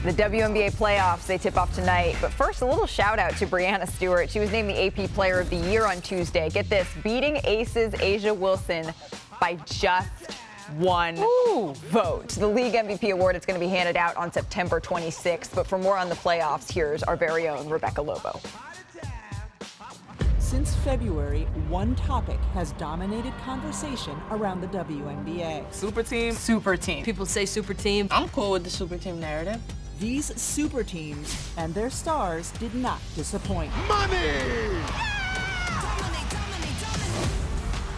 The WNBA playoffs, they tip off tonight. But first, a little shout out to Breanna Stewart. She was named the AP Player of the Year on Tuesday. Get this, beating Aces A'ja Wilson by just one vote. The League MVP award is going to be handed out on September 26th. But for more on the playoffs, here's our very own Rebecca Lobo. Since February, one topic has dominated conversation around the WNBA. Super team. Super team. People say super team. I'm cool with the super team narrative. These super teams and their stars did not disappoint. Money!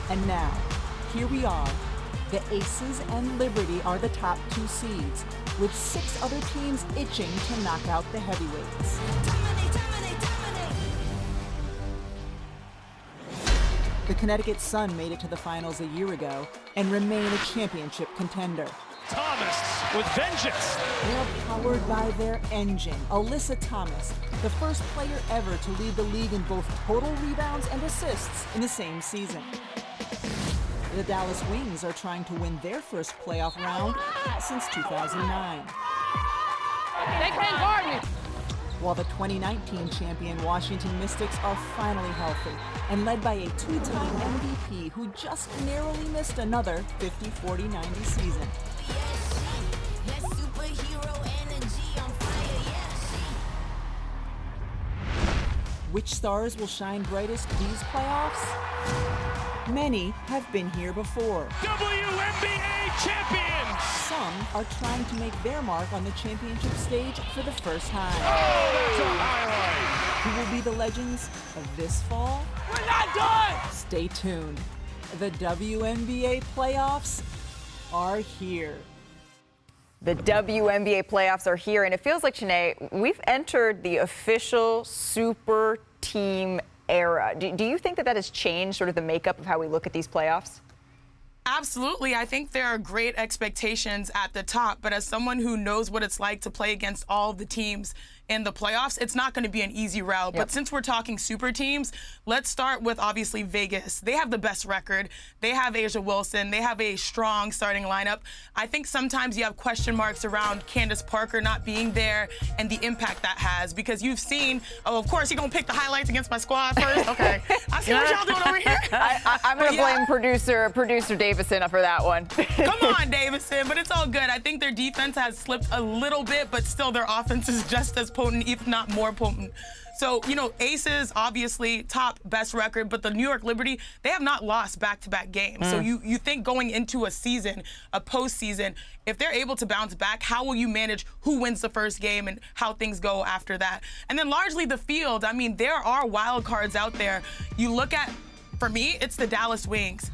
And now, here we are. The Aces and Liberty are the top two seeds, with 6 other teams itching to knock out the heavyweights. The Connecticut Sun made it to the finals a year ago and remain a championship contender. Thomas with vengeance. They're powered by their engine, Alyssa Thomas, the first player ever to lead the league in both total rebounds and assists in the same season. The Dallas Wings are trying to win their first playoff round since 2009. They can't guard me. While the 2019 champion Washington Mystics are finally healthy and led by a 2-time MVP who just narrowly missed another 50-40-90 season. Which stars will shine brightest these playoffs? Many have been here before. WNBA champions! Some are trying to make their mark on the championship stage for the first time. Oh, that's a highlight! Who will be the legends of this fall? We're not done! Stay tuned. The WNBA playoffs are here. The WNBA playoffs are here, and it feels like, Shanae, we've entered the official super team era. Do you think that has changed sort of the makeup of how we look at these playoffs? Absolutely. I think there are great expectations at the top, but as someone who knows what it's like to play against all the teams in the playoffs, it's not going to be an easy route. But since we're talking super teams, let's start with obviously Vegas. They have the best record. They have A'ja Wilson. They have a strong starting lineup. I think sometimes you have question marks around Candace Parker not being there and the impact that has, because you've seen, oh, of course, you're going to pick the highlights against my squad first? Okay. I see what y'all doing over here. I'm going to blame producer Davison for that one. Come on, Davison, but it's all good. I think their defense has slipped a little bit, but still their offense is just as potent, if not more potent. So, you know, Aces, obviously, top best record, but the New York Liberty, they have not lost back-to-back games. So you think going into a season, a postseason, if they're able to bounce back, how will you manage who wins the first game and how things go after that? And then largely the field. I mean, there are wild cards out there. You look at, for me, it's the Dallas Wings.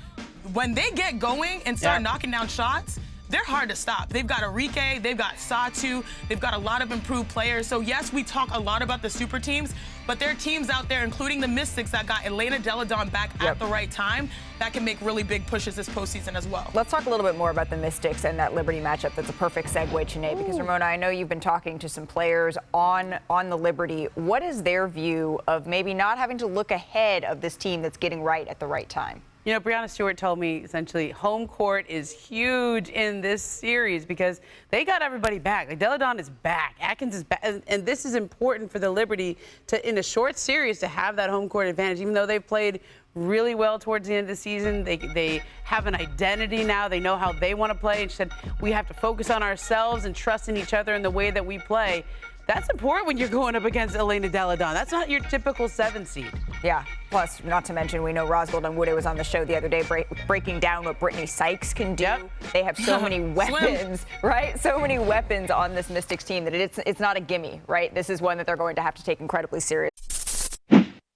When they get going and start knocking down shots, they're hard to stop. They've got Arike, they've got Satu, they've got a lot of improved players. So yes, we talk a lot about the super teams, but there are teams out there, including the Mystics, that got Elena Deladon back at the right time that can make really big pushes this postseason as well. Let's talk a little bit more about the Mystics and that Liberty matchup. That's a perfect segue, Shanae, because Ramona, I know you've been talking to some players on the Liberty. What is their view of maybe not having to look ahead of this team that's getting right at the right time? You know, Breanna Stewart told me essentially home court is huge in this series because they got everybody back. Like, Deladon is back, Atkins is back, and this is important for the Liberty to, in a short series, to have that home court advantage. Even though they've played really well towards the end of the season, they have an identity now. They know how they want to play. And she said, we have to focus on ourselves and trust in each other in the way that we play. That's important when you're going up against Elena Deladon. That's not your typical 7 seed. Yeah. Plus, not to mention, we know Rosgold and Woode was on the show the other day breaking down what Brittany Sykes can do. They have so many weapons, right? So many weapons on this Mystics team that it's not a gimme, right? This is one that they're going to have to take incredibly serious.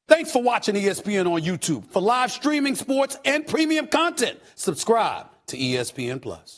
Thanks for watching ESPN on YouTube. For live streaming, sports, and premium content, subscribe to ESPN+.